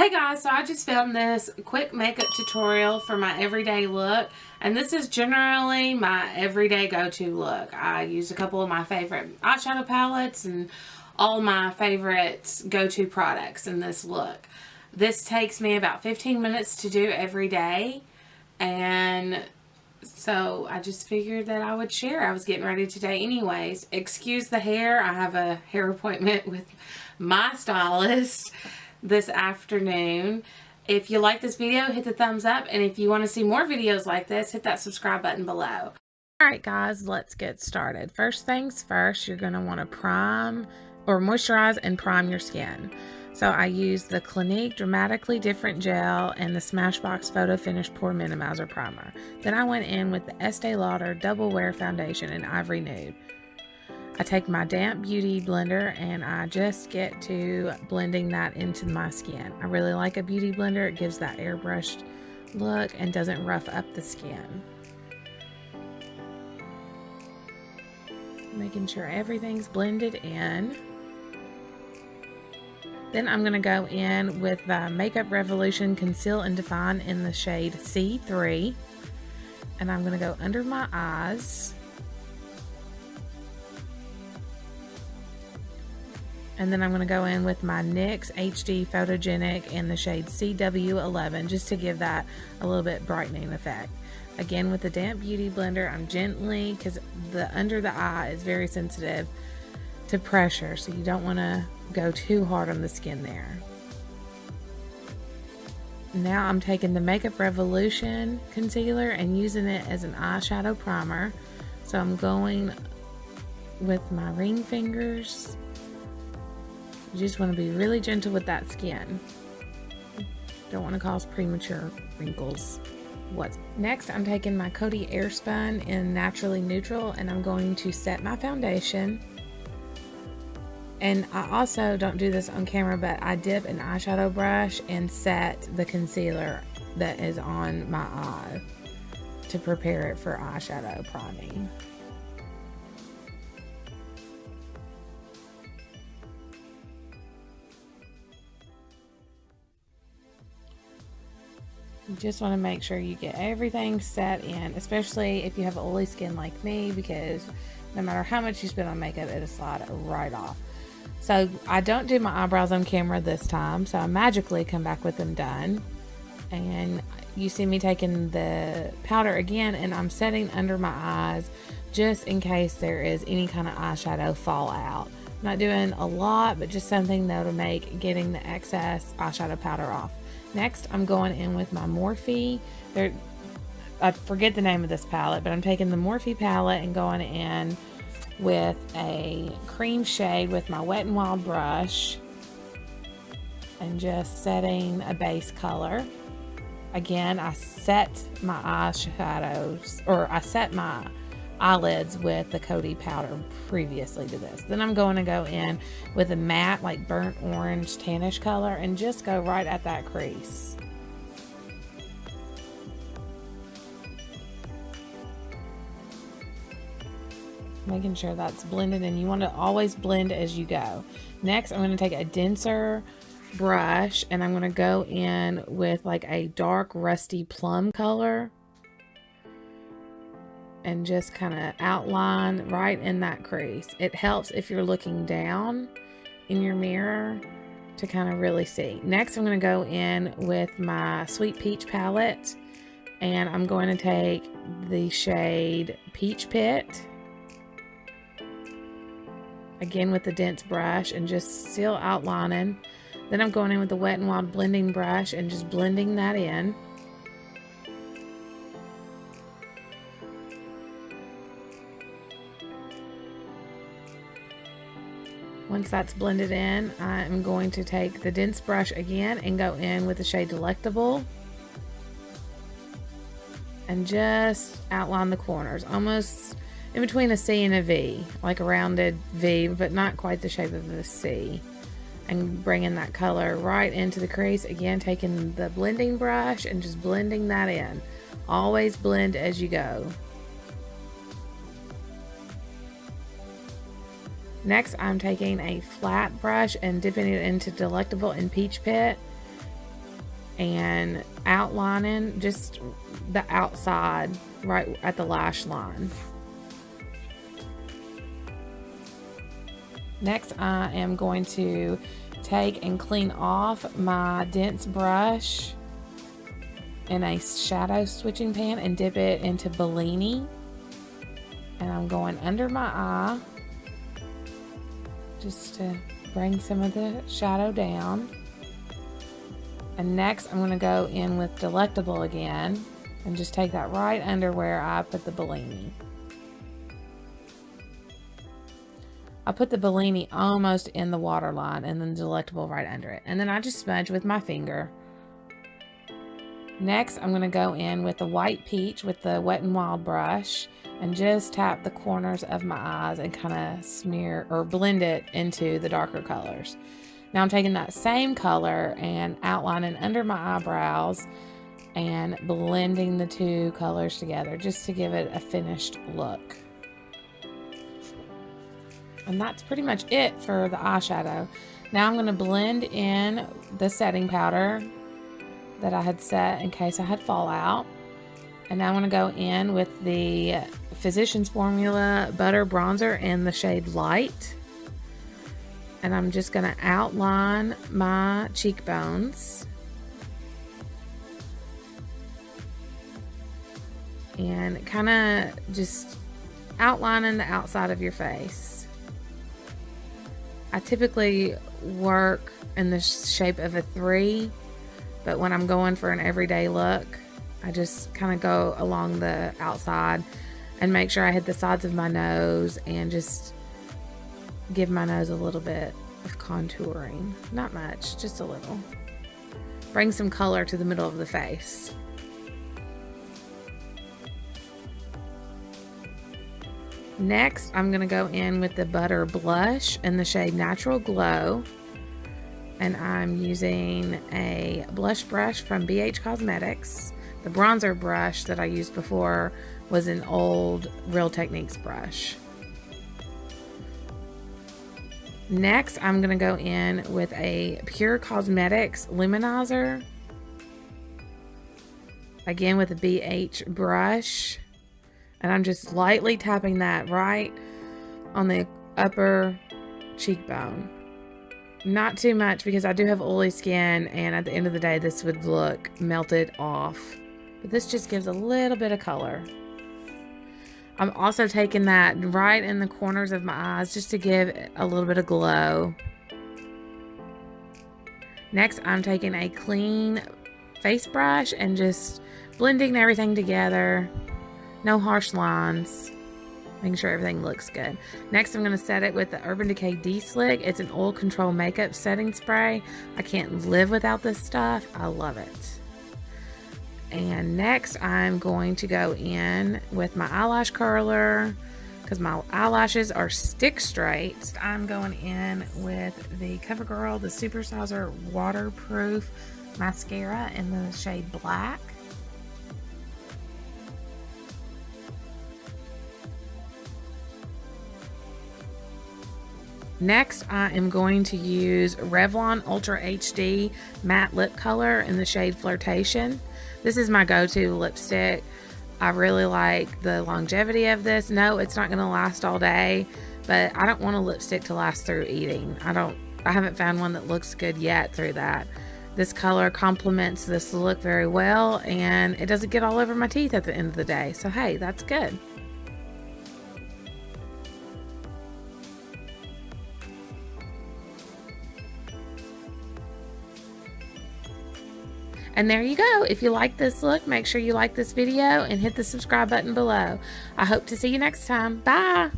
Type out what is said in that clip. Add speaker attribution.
Speaker 1: Hey guys, so I just filmed this quick makeup tutorial for my everyday look, and this is generally my everyday go-to look. I use a couple of my favorite eyeshadow palettes and all my favorite go-to products in this look. This takes me about 15 minutes to do every day, and so I just figured that I would share. I was getting ready today anyways. Excuse the hair. I have a hair appointment with my stylist this afternoon. If you like this video, hit the thumbs up, and if you want to see more videos like this, hit that subscribe button below. Alright guys, let's get started. First things first, you're going to want to prime or moisturize and prime your skin. So I used the Clinique Dramatically Different Gel and the Smashbox Photo Finish Pore Minimizer Primer. Then I went in with the Estee Lauder Double Wear Foundation in Ivory Nude. I take my damp beauty blender and I just get to blending that into my skin. I really like a beauty blender. It gives that airbrushed look and doesn't rough up the skin. Making sure everything's blended in. Then I'm going to go in with the Makeup Revolution Conceal and Define in the shade C3. And I'm going to go under my eyes. And then I'm going to go in with my NYX HD Photogenic in the shade CW11 just to give that a little bit brightening effect. Again, with the damp beauty blender, I'm gently, because the under the eye is very sensitive to pressure, so you don't want to go too hard on the skin there. Now I'm taking the Makeup Revolution concealer and using it as an eyeshadow primer. So I'm going with my ring fingers. You just want to be really gentle with that skin. Don't want to cause premature wrinkles. Next, I'm taking my Coty Airspun in Naturally Neutral and I'm going to set my foundation. And I also don't do this on camera, but I dip an eyeshadow brush and set the concealer that is on my eye to prepare it for eyeshadow priming. You just want to make sure you get everything set in, especially if you have oily skin like me, because no matter how much you spend on makeup, it'll slide right off. So I don't do my eyebrows on camera this time, so I magically come back with them done. And you see me taking the powder again, and I'm setting under my eyes just in case there is any kind of eyeshadow fallout. I'm not doing a lot, but just something though to make getting the excess eyeshadow powder off. Next, I'm going in with my Morphe. I forget the name of this palette, but I'm taking the Morphe palette and going in with a cream shade with my Wet n Wild brush and just setting a base color. Again, I set my eyeshadows, or I set my eyelids with the Coty powder previously to this. Then I'm going to go in with a matte, like burnt orange tannish color and just go right at that crease. Making sure that's blended, and you want to always blend as you go. Next, I'm going to take a denser brush and I'm going to go in with like a dark rusty plum color and just kind of outline right in that crease. It helps if you're looking down in your mirror to kind of really see. Next, I'm going to go in with my Sweet Peach palette and I'm going to take the shade Peach Pit, again with the dense brush, and just still outlining. Then I'm going in with the Wet n Wild blending brush and just blending that in. Once that's blended in, I'm going to take the dense brush again and go in with the shade Delectable and just outline the corners, almost in between a C and a V, like a rounded V, but not quite the shape of a C. And bringing that color right into the crease. Again, taking the blending brush and just blending that in. Always blend as you go. Next, I'm taking a flat brush and dipping it into Delectable and Peach Pit and outlining just the outside right at the lash line. Next, I am going to take and clean off my dense brush in a shadow switching pan and dip it into Bellini. And I'm going under my eye just to bring some of the shadow down. And next I'm going to go in with Delectable again and just take that right under where I put the Bellini. I put the Bellini almost in the waterline and then Delectable right under it. And then I just smudge with my finger. Next, I'm going to go in with the White Peach with the Wet n Wild brush and just tap the corners of my eyes and kind of smear or blend it into the darker colors. Now I'm taking that same color and outlining under my eyebrows and blending the two colors together just to give it a finished look. And that's pretty much it for the eyeshadow. Now I'm going to blend in the setting powder that I had set in case I had fallout. And now I'm going to go in with the Physicians Formula Butter Bronzer in the shade Light. And I'm just going to outline my cheekbones. And kind of just outlining the outside of your face. I typically work in the shape of a 3, but when I'm going for an everyday look, I just kind of go along the outside and make sure I hit the sides of my nose and just give my nose a little bit of contouring. Not much, just a little. Bring some color to the middle of the face. Next, I'm going to go in with the Butter Blush in the shade Natural Glow. And I'm using a blush brush from BH Cosmetics. The bronzer brush that I used before was an old Real Techniques brush. Next, I'm going to go in with a Pure Cosmetics Luminizer. Again with a BH brush. And I'm just lightly tapping that right on the upper cheekbone. Not too much because I do have oily skin, and at the end of the day this would look melted off. But this just gives a little bit of color. I'm also taking that right in the corners of my eyes just to give a little bit of glow. Next, I'm taking a clean face brush and just blending everything together. No harsh lines. Making sure everything looks good. Next, I'm going to set it with the Urban Decay D-Slick. It's an oil control makeup setting spray. I can't live without this stuff. I love it. And next, I'm going to go in with my eyelash curler because my eyelashes are stick straight. I'm going in with the CoverGirl, the Supersizer Waterproof Mascara in the shade Black. Next, I am going to use Revlon Ultra HD Matte Lip Color in the shade Flirtation. This is my go-to lipstick. I really like the longevity of this. No, it's not going to last all day, but I don't want a lipstick to last through eating. I haven't found one that looks good yet through that. This color complements this look very well, and it doesn't get all over my teeth at the end of the day. So hey, that's good. And there you go. If you like this look, make sure you like this video and hit the subscribe button below. I hope to see you next time. Bye.